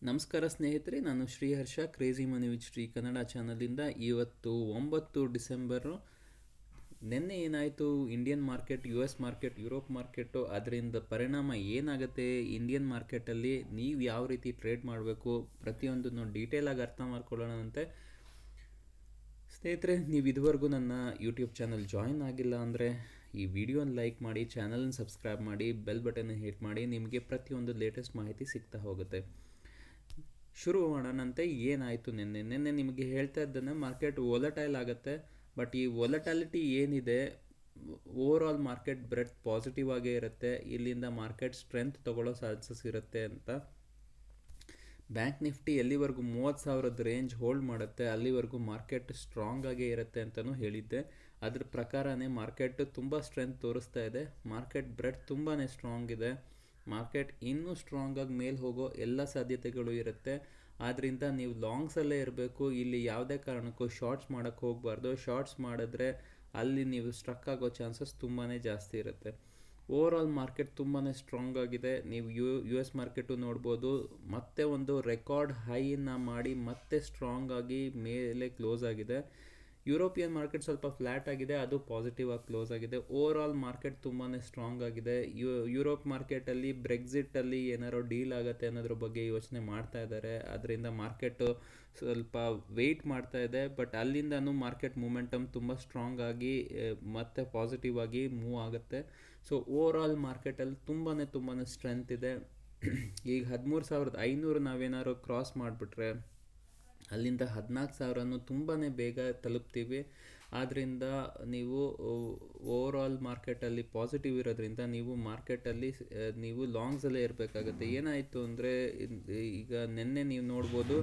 ನಮಸ್ಕಾರ ಸ್ನೇಹಿತರೆ, ನಾನು Sriharsha crazy money with Shri Kannada ಚಾನಲಿಂದ. ಇವತ್ತು 9 ಡಿಸೆಂಬರು. ನಿನ್ನೆ ಏನಾಯಿತು, Indian market, U S market, Europe market, ಅದರಿಂದ ಪರಿಣಾಮ ಏನಾಗುತ್ತೆ ಇಂಡಿಯನ್ ಮಾರ್ಕೆಟಲ್ಲಿ, ನೀವು ಯಾವ ರೀತಿ ಟ್ರೇಡ್ ಮಾಡಬೇಕು ಪ್ರತಿಯೊಂದನ್ನು ಡೀಟೇಲಾಗಿ ಅರ್ಥ ಮಾಡ್ಕೊಳ್ಳೋಣಂತೆ. ಸ್ನೇಹಿತರೆ, ನೀವು ಇದುವರೆಗೂ ನನ್ನ ಯೂಟ್ಯೂಬ್ ಚಾನಲ್ ಜಾಯಿನ್ ಆಗಿಲ್ಲ ಅಂದರೆ ಈ ವಿಡಿಯೋನ ಲೈಕ್ ಮಾಡಿ, ಚಾನಲ್ನ ಸಬ್ಸ್ಕ್ರೈಬ್ ಮಾಡಿ, ಬೆಲ್ ಬಟನ್ನ ಹಿಟ್ ಮಾಡಿ. ನಿಮಗೆ ಪ್ರತಿಯೊಂದು ಲೇಟೆಸ್ಟ್ ಮಾಹಿತಿ ಸಿಗ್ತಾ ಹೋಗುತ್ತೆ. ಶುರು ಮಾಡೋಣಂತೆ. ಏನಾಯಿತು ನಿನ್ನೆ ನಿಮಗೆ ಹೇಳ್ತಾ ಇದ್ದೇನೆ, ಮಾರ್ಕೆಟ್ ವೊಲಟೈಲ್ ಆಗುತ್ತೆ. ಬಟ್ ಈ ವೊಲಟಾಲಿಟಿ ಏನಿದೆ, over all market bread positive ಆಗೇ ಇರುತ್ತೆ. ಇಲ್ಲಿಂದ ಮಾರ್ಕೆಟ್ ಸ್ಟ್ರೆಂತ್ ತೊಗೊಳ್ಳೋ ಚಾನ್ಸಸ್ ಇರುತ್ತೆ ಅಂತ. ಬ್ಯಾಂಕ್ ನಿಫ್ಟಿ ಎಲ್ಲಿವರೆಗೂ 30,000 ರೇಂಜ್ ಹೋಲ್ಡ್ ಮಾಡುತ್ತೆ ಅಲ್ಲಿವರೆಗೂ ಮಾರ್ಕೆಟ್ ಸ್ಟ್ರಾಂಗ್ ಆಗೇ ಇರುತ್ತೆ ಅಂತಲೂ ಹೇಳಿದ್ದೆ. ಅದ್ರ ಪ್ರಕಾರನೇ ಮಾರ್ಕೆಟ್ ತುಂಬ ಸ್ಟ್ರೆಂತ್ ತೋರಿಸ್ತಾ ಇದೆ. ಮಾರ್ಕೆಟ್ ಬ್ರೆಡ್ ತುಂಬಾ ಸ್ಟ್ರಾಂಗ್ ಇದೆ. ಮಾರ್ಕೆಟ್ ಇನ್ನೂ ಸ್ಟ್ರಾಂಗಾಗಿ ಮೇಲೆ ಹೋಗೋ ಎಲ್ಲ ಸಾಧ್ಯತೆಗಳು ಇರುತ್ತೆ. ಆದ್ದರಿಂದ ನೀವು ಲಾಂಗ್ಸಲ್ಲೇ ಇರಬೇಕು. ಇಲ್ಲಿ ಯಾವುದೇ ಕಾರಣಕ್ಕೂ ಶಾರ್ಟ್ಸ್ ಮಾಡೋಕ್ಕೆ ಹೋಗಬಾರ್ದು. ಶಾರ್ಟ್ಸ್ ಮಾಡಿದ್ರೆ ಅಲ್ಲಿ ನೀವು ಸ್ಟ್ರಕ್ ಆಗೋ ಚಾನ್ಸಸ್ ತುಂಬಾ ಜಾಸ್ತಿ ಇರುತ್ತೆ. ಓವರ್ ಆಲ್ ಮಾರ್ಕೆಟ್ ತುಂಬಾ ಸ್ಟ್ರಾಂಗ್ ಆಗಿದೆ. ನೀವು ಯು ಎಸ್ ಮಾರ್ಕೆಟು ನೋಡ್ಬೋದು, ಮತ್ತೆ ಒಂದು ರೆಕಾರ್ಡ್ ಹೈನ ಮಾಡಿ ಮತ್ತೆ ಸ್ಟ್ರಾಂಗ್ ಆಗಿ ಮೇಲೆ ಕ್ಲೋಸ್ ಆಗಿದೆ. ಯುರೋಪಿಯನ್ ಮಾರ್ಕೆಟ್ ಸ್ವಲ್ಪ ಫ್ಲ್ಯಾಟ್ ಆಗಿದೆ, ಅದು ಪಾಸಿಟಿವ್ ಆಗಿ ಕ್ಲೋಸ್ ಆಗಿದೆ. ಓವರ್ ಆಲ್ ಮಾರ್ಕೆಟ್ ತುಂಬಾ ಸ್ಟ್ರಾಂಗ್ ಆಗಿದೆ. ಯುರೋಪ್ ಮಾರ್ಕೆಟಲ್ಲಿ ಬ್ರೆಕ್ಸಿಟಲ್ಲಿ ಏನಾರೋ ಡೀಲ್ ಆಗುತ್ತೆ ಅನ್ನೋದ್ರ ಬಗ್ಗೆ ಯೋಚನೆ ಮಾಡ್ತಾ ಇದ್ದಾರೆ. ಅದರಿಂದ ಮಾರ್ಕೆಟು ಸ್ವಲ್ಪ ವೆಯ್ಟ್ ಮಾಡ್ತಾ ಇದೆ. ಬಟ್ ಅಲ್ಲಿಂದನೂ ಮಾರ್ಕೆಟ್ ಮೂಮೆಂಟಮ್ ತುಂಬ ಸ್ಟ್ರಾಂಗ್ ಆಗಿ ಮತ್ತೆ ಪಾಸಿಟಿವ್ ಆಗಿ ಮೂವ್ ಆಗುತ್ತೆ. ಸೊ ಓವರ್ ಆಲ್ ಮಾರ್ಕೆಟಲ್ಲಿ ತುಂಬಾ ಸ್ಟ್ರೆಂತ್ ಇದೆ. ಈಗ 13,500 ನಾವೇನಾದ್ರು ಕ್ರಾಸ್ ಮಾಡಿಬಿಟ್ರೆ ಅಲ್ಲಿಂದ 14,000 ತುಂಬಾ ಬೇಗ ತಲುಪ್ತೀವಿ. ಆದ್ದರಿಂದ ನೀವು ಓವರ್ ಆಲ್ ಮಾರ್ಕೆಟಲ್ಲಿ ಪಾಸಿಟಿವ್ ಇರೋದ್ರಿಂದ ನೀವು ಮಾರ್ಕೆಟಲ್ಲಿ ನೀವು ಲಾಂಗ್ಸಲ್ಲೇ ಇರಬೇಕಾಗತ್ತೆ. ಏನಾಯಿತು ಅಂದರೆ, ಈಗ ನಿನ್ನೆ ನೀವು ನೋಡ್ಬೋದು,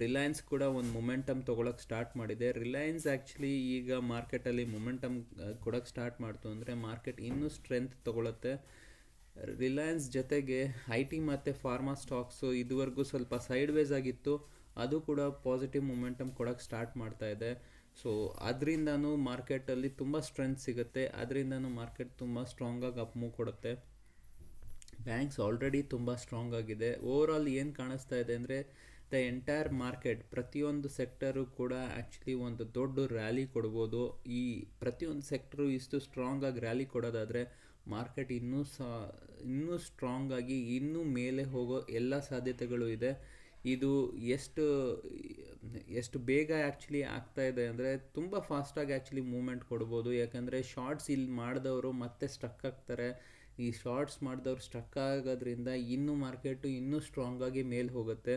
ರಿಲಯನ್ಸ್ ಕೂಡ ಒಂದು ಮೊಮೆಂಟಮ್ ತೊಗೊಳಕ್ಕೆ ಸ್ಟಾರ್ಟ್ ಮಾಡಿದೆ. ರಿಲಯನ್ಸ್ ಆ್ಯಕ್ಚುಲಿ ಈಗ ಮಾರ್ಕೆಟಲ್ಲಿ ಮೊಮೆಂಟಮ್ ಕೊಡೋಕ್ಕೆ ಸ್ಟಾರ್ಟ್ ಮಾಡ್ತು ಅಂದರೆ ಮಾರ್ಕೆಟ್ ಇನ್ನೂ ಸ್ಟ್ರೆಂತ್ ತೊಗೊಳುತ್ತೆ. ರಿಲಯನ್ಸ್ ಜೊತೆಗೆ ಐ ಟಿ ಮತ್ತು ಫಾರ್ಮಾ ಸ್ಟಾಕ್ಸು ಇದುವರೆಗೂ ಸ್ವಲ್ಪ ಸೈಡ್ ವೇಸ್ ಆಗಿತ್ತು, ಅದು ಕೂಡ ಪಾಸಿಟಿವ್ ಮೊಮೆಂಟಮ್ ಕೊಡೋಕ್ಕೆ ಸ್ಟಾರ್ಟ್ ಮಾಡ್ತಾ ಇದೆ. ಸೊ ಅದರಿಂದನೂ ಮಾರ್ಕೆಟಲ್ಲಿ ತುಂಬ ಸ್ಟ್ರೆಂತ್ ಸಿಗುತ್ತೆ. ಅದರಿಂದನೂ ಮಾರ್ಕೆಟ್ ತುಂಬ ಸ್ಟ್ರಾಂಗಾಗಿ ಅಪ್ ಮೂವ್ ಕೊಡುತ್ತೆ. ಬ್ಯಾಂಕ್ಸ್ ಆಲ್ರೆಡಿ ತುಂಬ ಸ್ಟ್ರಾಂಗ್ ಆಗಿದೆ. ಓವರ್ ಆಲ್ ಏನು ಕಾಣಿಸ್ತಾ ಇದೆ ಅಂದರೆ, ದ ಎಂಟೈರ್ ಮಾರ್ಕೆಟ್ ಪ್ರತಿಯೊಂದು ಸೆಕ್ಟರು ಕೂಡ ಆ್ಯಕ್ಚುಲಿ ಒಂದು ದೊಡ್ಡ ರ್ಯಾಲಿ ಕೊಡ್ಬೋದು. ಈ ಪ್ರತಿಯೊಂದು ಸೆಕ್ಟರು ಇಷ್ಟು ಸ್ಟ್ರಾಂಗಾಗಿ ರ್ಯಾಲಿ ಕೊಡೋದಾದರೆ ಮಾರ್ಕೆಟ್ ಇನ್ನೂ ಸ್ಟ್ರಾಂಗಾಗಿ ಇನ್ನೂ ಮೇಲೆ ಹೋಗೋ ಎಲ್ಲ ಸಾಧ್ಯತೆಗಳು ಇದೆ. ಇದು ಎಷ್ಟು ಬೇಗ ಆ್ಯಕ್ಚುಲಿ ಆಗ್ತಾ ಇದೆ ಅಂದರೆ ತುಂಬ ಫಾಸ್ಟಾಗಿ ಆ್ಯಕ್ಚುಲಿ ಮೂವ್ಮೆಂಟ್ ಕೊಡ್ಬೋದು. ಯಾಕಂದರೆ ಶಾರ್ಟ್ಸ್ ಇಲ್ಲಿ ಮಾಡಿದವರು ಮತ್ತೆ ಸ್ಟ್ರಕ್ ಆಗ್ತಾರೆ. ಈ ಶಾರ್ಟ್ಸ್ ಮಾಡಿದವ್ರು ಸ್ಟ್ರಕ್ ಆಗೋದ್ರಿಂದ ಇನ್ನೂ ಮಾರ್ಕೆಟು ಇನ್ನೂ ಸ್ಟ್ರಾಂಗಾಗಿ ಮೇಲೆ ಹೋಗುತ್ತೆ.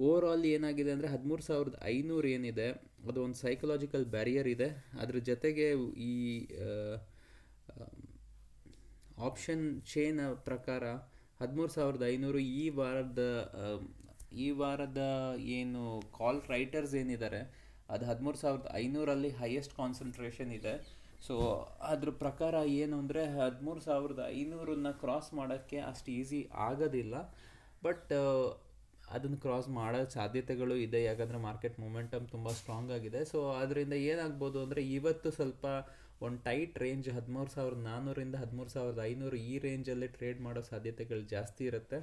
ಓವರ್ ಆಲ್ ಏನಾಗಿದೆ ಅಂದರೆ 13,500 ಏನಿದೆ ಅದು ಒಂದು ಸೈಕಲಾಜಿಕಲ್ ಬ್ಯಾರಿಯರ್ ಇದೆ. ಅದ್ರ ಜೊತೆಗೆ ಈ ಆಪ್ಷನ್ ಚೈನ್ ಪ್ರಕಾರ 13,500 ಈ ವಾರದ ಏನು ಕಾಲ್ ರೈಟರ್ಸ್ ಏನಿದ್ದಾರೆ ಅದು 13,500 ಹೈಯೆಸ್ಟ್ ಕಾನ್ಸಂಟ್ರೇಷನ್ ಇದೆ. ಸೊ ಅದ್ರ ಪ್ರಕಾರ ಏನು ಅಂದರೆ 13,500 ಕ್ರಾಸ್ ಮಾಡೋಕ್ಕೆ ಅಷ್ಟು ಈಸಿ ಆಗೋದಿಲ್ಲ. ಬಟ್ ಅದನ್ನು ಕ್ರಾಸ್ ಮಾಡೋ ಸಾಧ್ಯತೆಗಳು ಇದೆ, ಯಾಕಂದರೆ ಮಾರ್ಕೆಟ್ ಮೊಮೆಂಟಮ್ ತುಂಬ ಸ್ಟ್ರಾಂಗ್ ಆಗಿದೆ. ಸೊ ಅದರಿಂದ ಏನಾಗ್ಬೋದು ಅಂದರೆ ಇವತ್ತು ಸ್ವಲ್ಪ ಒಂದು ಟೈಟ್ ರೇಂಜ್ 13,400 13,500 ಈ ರೇಂಜಲ್ಲಿ ಟ್ರೇಡ್ ಮಾಡೋ ಸಾಧ್ಯತೆಗಳು ಜಾಸ್ತಿ ಇರುತ್ತೆ.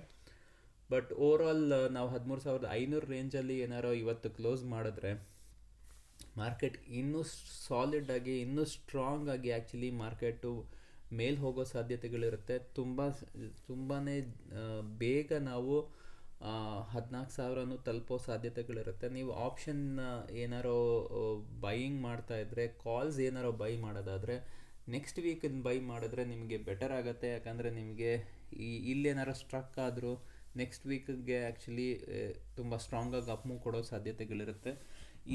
ಬಟ್ ಓವರ್ ಆಲ್ ನಾವು 13,500 ರೇಂಜಲ್ಲಿ ಏನಾರೋ ಇವತ್ತು ಕ್ಲೋಸ್ ಮಾಡಿದ್ರೆ ಮಾರ್ಕೆಟ್ ಇನ್ನೂ ಸಾಲಿಡ್ ಆಗಿ ಇನ್ನೂ ಸ್ಟ್ರಾಂಗ್ ಆಗಿ ಆ್ಯಕ್ಚುಲಿ ಮಾರ್ಕೆಟು ಮೇಲೆ ಹೋಗೋ ಸಾಧ್ಯತೆಗಳಿರುತ್ತೆ. ತುಂಬಾ ಬೇಗ ನಾವು 14,000 ತಲುಪೋ ಸಾಧ್ಯತೆಗಳಿರುತ್ತೆ. ನೀವು ಆಪ್ಷನ್ ಏನಾರೋ ಬೈಯಿಂಗ್ ಮಾಡ್ತಾಯಿದ್ರೆ, ಕಾಲ್ಸ್ ಏನಾರೋ ಬೈ ಮಾಡೋದಾದರೆ ನೆಕ್ಸ್ಟ್ ವೀಕನ್ನು ಬೈ ಮಾಡಿದ್ರೆ ನಿಮಗೆ ಬೆಟರ್ ಆಗುತ್ತೆ. ಯಾಕಂದರೆ ನಿಮಗೆ ಇಲ್ಲೇನಾರೋ ಸ್ಟ್ರಕ್ ಆದರೂ ನೆಕ್ಸ್ಟ್ ವೀಕಿಗೆ ಆ್ಯಕ್ಚುಲಿ ತುಂಬ ಸ್ಟ್ರಾಂಗಾಗಿ ಅಪ್ ಮೂವ್ ಕೊಡೋ ಸಾಧ್ಯತೆಗಳಿರುತ್ತೆ.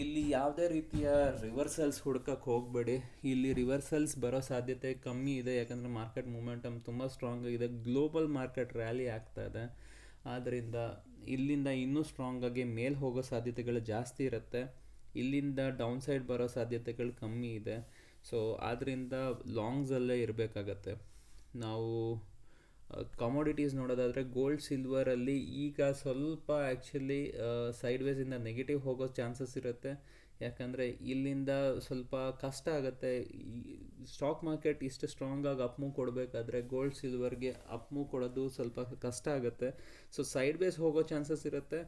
ಇಲ್ಲಿ ಯಾವುದೇ ರೀತಿಯ ರಿವರ್ಸಲ್ಸ್ ಹುಡ್ಕಕ್ಕೆ ಹೋಗಬೇಡಿ. ಇಲ್ಲಿ ರಿವರ್ಸಲ್ಸ್ ಬರೋ ಸಾಧ್ಯತೆ ಕಮ್ಮಿ ಇದೆ. ಯಾಕಂದರೆ ಮಾರ್ಕೆಟ್ ಮೂಮೆಂಟಮ್ ತುಂಬ ಸ್ಟ್ರಾಂಗ್ ಆಗಿದೆ. ಗ್ಲೋಬಲ್ ಮಾರ್ಕೆಟ್ ರ್ಯಾಲಿ ಆಗ್ತಾ ಇದೆ. ಆದ್ದರಿಂದ ಇಲ್ಲಿಂದ ಇನ್ನೂ ಸ್ಟ್ರಾಂಗಾಗಿ ಮೇಲೆ ಹೋಗೋ ಸಾಧ್ಯತೆಗಳು ಜಾಸ್ತಿ ಇರುತ್ತೆ. ಇಲ್ಲಿಂದ ಡೌನ್ ಸೈಡ್ ಬರೋ ಸಾಧ್ಯತೆಗಳು ಕಮ್ಮಿ ಇದೆ. ಸೊ ಆದ್ದರಿಂದ ಲಾಂಗ್ಸಲ್ಲೇ ಇರಬೇಕಾಗತ್ತೆ. ನಾವು ಕಮೋಡಿಟೀಸ್ ನೋಡೋದಾದರೆ ಗೋಲ್ಡ್ ಸಿಲ್ವರಲ್ಲಿ ಈಗ ಸ್ವಲ್ಪ ಆ್ಯಕ್ಚುಲಿ ಸೈಡ್ ವೇಸಿಂದ ನೆಗೆಟಿವ್ ಹೋಗೋ ಚಾನ್ಸಸ್ ಇರುತ್ತೆ. ಯಾಕಂದರೆ ಇಲ್ಲಿಂದ ಸ್ವಲ್ಪ ಕಷ್ಟ ಆಗುತ್ತೆ. ಸ್ಟಾಕ್ ಮಾರ್ಕೆಟ್ ಇಷ್ಟು ಸ್ಟ್ರಾಂಗಾಗಿ ಅಪ್ ಮೂವ್ ಕೊಡಬೇಕಾದ್ರೆ ಗೋಲ್ಡ್ ಸಿಲ್ವರ್ಗೆ ಅಪ್ ಮೂವ್ ಕೊಡೋದು ಸ್ವಲ್ಪ ಕಷ್ಟ ಆಗುತ್ತೆ. ಸೊ ಸೈಡ್ ಬೇಸ್ ಹೋಗೋ ಚಾನ್ಸಸ್ ಇರುತ್ತೆ.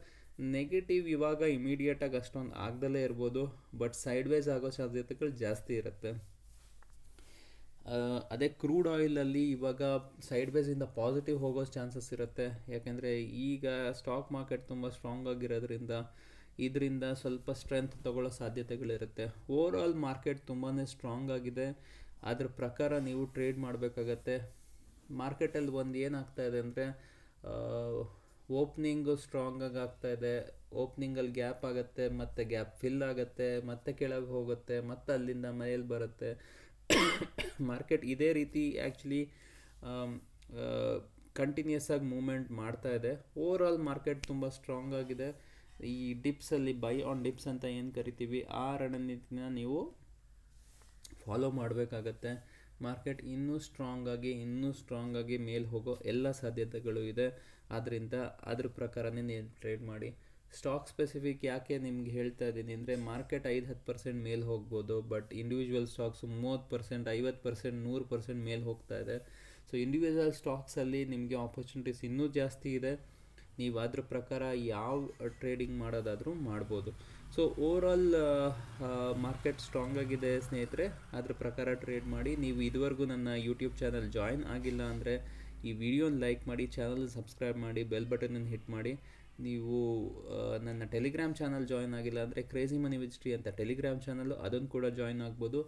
ನೆಗೆಟಿವ್ ಇವಾಗ ಇಮಿಡಿಯೇಟಾಗಿ ಅಷ್ಟೊಂದು ಆಗ್ದಲೇ ಇರ್ಬೋದು, ಬಟ್ ಸೈಡ್ ವೇಸ್ ಆಗೋ ಸಾಧ್ಯತೆಗಳು ಜಾಸ್ತಿ ಇರುತ್ತೆ. ಅದೇ ಕ್ರೂಡ್ ಆಯಿಲಲ್ಲಿ ಇವಾಗ ಸೈಡ್ ಬೇಸಿಂದ ಪಾಸಿಟಿವ್ ಹೋಗೋ ಚಾನ್ಸಸ್ ಇರುತ್ತೆ. ಯಾಕೆಂದರೆ ಈಗ ಸ್ಟಾಕ್ ಮಾರ್ಕೆಟ್ ತುಂಬ ಸ್ಟ್ರಾಂಗ್ ಆಗಿರೋದ್ರಿಂದ ಇದರಿಂದ ಸ್ವಲ್ಪ ಸ್ಟ್ರೆಂತ್ ತಗೊಳ್ಳೋ ಸಾಧ್ಯತೆಗಳಿರುತ್ತೆ. ಓವರ್ ಆಲ್ ಮಾರ್ಕೆಟ್ ತುಂಬಾ ಸ್ಟ್ರಾಂಗ್ ಆಗಿದೆ. ಅದ್ರ ಪ್ರಕಾರ ನೀವು ಟ್ರೇಡ್ ಮಾಡಬೇಕಾಗತ್ತೆ. ಮಾರ್ಕೆಟಲ್ಲಿ ಒಂದು ಏನಾಗ್ತಾ ಇದೆ ಅಂದರೆ ಓಪ್ನಿಂಗು ಸ್ಟ್ರಾಂಗಾಗಿ ಆಗ್ತಾಯಿದೆ, ಓಪ್ನಿಂಗಲ್ಲಿ ಗ್ಯಾಪ್ ಆಗುತ್ತೆ, ಮತ್ತು ಗ್ಯಾಪ್ ಫಿಲ್ ಆಗುತ್ತೆ, ಮತ್ತೆ ಕೆಳಗೆ ಹೋಗುತ್ತೆ, ಮತ್ತು ಅಲ್ಲಿಂದ ಮೇಲೆ ಬರುತ್ತೆ. ಮಾರ್ಕೆಟ್ ಇದೇ ರೀತಿ ಆ್ಯಕ್ಚುಲಿ ಕಂಟಿನ್ಯೂಸ್ ಆಗಿ ಮೂವ್ಮೆಂಟ್ ಮಾಡ್ತಾ ಇದೆ. ಓವರ್ ಆಲ್ ಮಾರ್ಕೆಟ್ ತುಂಬ ಸ್ಟ್ರಾಂಗ್ ಆಗಿದೆ. ಈ ಡಿಪ್ಸಲ್ಲಿ ಬೈ ಆನ್ ಡಿಪ್ಸ್ ಅಂತ ಏನು ಕರಿತೀವಿ, ಆ ರಣನೀತಿನ ನೀವು ಫಾಲೋ ಮಾಡಬೇಕಾಗತ್ತೆ. ಮಾರ್ಕೆಟ್ ಇನ್ನೂ ಸ್ಟ್ರಾಂಗ್ ಆಗಿ ಮೇಲೆ ಹೋಗೋ ಎಲ್ಲ ಸಾಧ್ಯತೆಗಳು ಇದೆ. ಆದ್ದರಿಂದ ಅದ್ರ ಪ್ರಕಾರನೇ ನೀವು ಟ್ರೇಡ್ ಮಾಡಿ. ಸ್ಟಾಕ್ ಸ್ಪೆಸಿಫಿಕ್ ಯಾಕೆ ನಿಮ್ಗೆ ಹೇಳ್ತಾ ಇದ್ದೀನಿ ಅಂದರೆ, ಮಾರ್ಕೆಟ್ 5-10% ಮೇಲೆ ಹೋಗ್ಬೋದು, ಬಟ್ ಇಂಡಿವಿಜುವಲ್ ಸ್ಟಾಕ್ಸು 30%, 50%, 100% ಮೇಲೆ ಹೋಗ್ತಾ ಇದೆ. ಸೊ ಇಂಡಿವಿಜುವಲ್ ಸ್ಟಾಕ್ಸಲ್ಲಿ ನಿಮಗೆ ಆಪರ್ಚುನಿಟೀಸ್ ಇನ್ನೂ ಜಾಸ್ತಿ ಇದೆ. ನೀವು ಅದ್ರ ಪ್ರಕಾರ ಯಾವ ಟ್ರೇಡಿಂಗ್ ಮಾಡೋದಾದರೂ ಮಾಡ್ಬೋದು. ಸೊ ಓವರಾಲ್ ಮಾರ್ಕೆಟ್ ಸ್ಟ್ರಾಂಗ್ ಆಗಿದೆ ಸ್ನೇಹಿತರೆ, ಅದ್ರ ಪ್ರಕಾರ ಟ್ರೇಡ್ ಮಾಡಿ. ನೀವು ಇದುವರೆಗೂ ನನ್ನ ಯೂಟ್ಯೂಬ್ ಚಾನಲ್ ಜಾಯಿನ್ ಆಗಿಲ್ಲ ಅಂದರೆ ಈ ವಿಡಿಯೋನ ಲೈಕ್ ಮಾಡಿ, ಚಾನಲ್ ಸಬ್ಸ್ಕ್ರೈಬ್ ಮಾಡಿ, ಬೆಲ್ ಬಟನನ್ನು ಹಿಟ್ ಮಾಡಿ. ನೀವು ನನ್ನ ಟೆಲಿಗ್ರಾಮ್ ಚಾನಲ್ ಜಾಯಿನ್ ಆಗಿಲ್ಲ ಅಂದರೆ ಕ್ರೇಜಿ ಮನಿ ವಿತ್ ಶ್ರೀ ಅಂತ ಟೆಲಿಗ್ರಾಮ್ ಚಾನಲ್ಲು, ಅದನ್ನು ಕೂಡ ಜಾಯಿನ್ ಆಗ್ಬೋದು.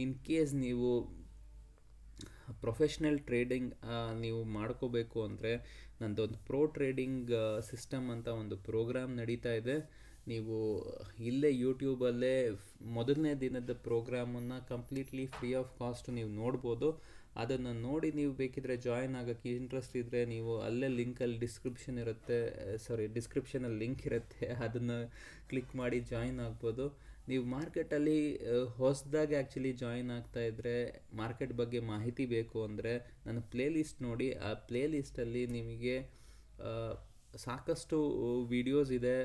ಇನ್ ಕೇಸ್ ನೀವು ಪ್ರೊಫೆಷ್ನಲ್ ಟ್ರೇಡಿಂಗ್ ನೀವು ಮಾಡ್ಕೋಬೇಕು ಅಂದರೆ ನಂದೊಂದು ಪ್ರೋ ಟ್ರೇಡಿಂಗ್ ಸಿಸ್ಟಮ್ ಅಂತ ಒಂದು ಪ್ರೋಗ್ರಾಮ್ ನಡೀತಾ ಇದೆ. ನೀವು ಇಲ್ಲೇ ಯೂಟ್ಯೂಬಲ್ಲೇ ಮೊದಲನೇ ದಿನದ ಪ್ರೋಗ್ರಾಮನ್ನು ಕಂಪ್ಲೀಟ್ಲಿ ಫ್ರೀ ಆಫ್ ಕಾಸ್ಟ್ ನೀವು ನೋಡ್ಬೋದು. ಅದನ್ನು ನೋಡಿ ನೀವು ಬೇಕಿದ್ರೆ ಜಾಯಿನ್ ಆಗೋಕ್ಕೆ ಇಂಟ್ರೆಸ್ಟ್ ಇದ್ದರೆ ನೀವು ಅಲ್ಲೇ ಲಿಂಕಲ್ಲಿ ಡಿಸ್ಕ್ರಿಪ್ಷನಲ್ಲಿ ಲಿಂಕ್ ಇರುತ್ತೆ, ಅದನ್ನು ಕ್ಲಿಕ್ ಮಾಡಿ ಜಾಯಿನ್ ಆಗ್ಬೋದು. ನೀವು ಮಾರ್ಕೆಟಲ್ಲಿ ಹೊಸದಾಗಿ ಆ್ಯಕ್ಚುಲಿ ಜಾಯಿನ್ ಆಗ್ತಾ ಇದ್ದರೆ, ಮಾರ್ಕೆಟ್ ಬಗ್ಗೆ ಮಾಹಿತಿ ಬೇಕು ಅಂದರೆ ನನ್ನ ಪ್ಲೇಲಿಸ್ಟ್ ನೋಡಿ. ಆ ಪ್ಲೇಲಿಸ್ಟಲ್ಲಿ ನಿಮಗೆ ಸಾಕಷ್ಟು ವಿಡಿಯೋಸ್ ಇದೆ,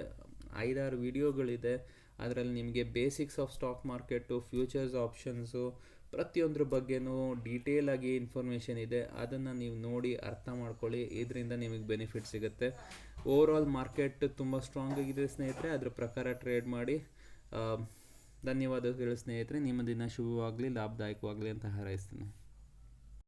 5-6 ವಿಡಿಯೋಗಳಿದೆ. ಅದರಲ್ಲಿ ನಿಮಗೆ basics of stock market, futures, options, ಪ್ರತಿಯೊಂದ್ರ ಬಗ್ಗೆನೂ ಡೀಟೇಲಾಗಿ ಇನ್ಫಾರ್ಮೇಷನ್ ಇದೆ. ಅದನ್ನು ನೀವು ನೋಡಿ ಅರ್ಥ ಮಾಡ್ಕೊಳ್ಳಿ, ಇದರಿಂದ ನಿಮಗೆ ಬೆನಿಫಿಟ್ ಸಿಗುತ್ತೆ. ಓವರ್ ಆಲ್ ಮಾರ್ಕೆಟ್ ತುಂಬ ಸ್ಟ್ರಾಂಗ್ ಆಗಿದೆ ಸ್ನೇಹಿತರೆ, ಅದ್ರ ಪ್ರಕಾರ ಟ್ರೇಡ್ ಮಾಡಿ. ಧನ್ಯವಾದಗಳು ಸ್ನೇಹಿತರೆ. ನಿಮ್ಮ ದಿನ ಶುಭವಾಗಲಿ, ಲಾಭದಾಯಕವಾಗಲಿ ಅಂತ ಹಾರೈಸ್ತೀನಿ.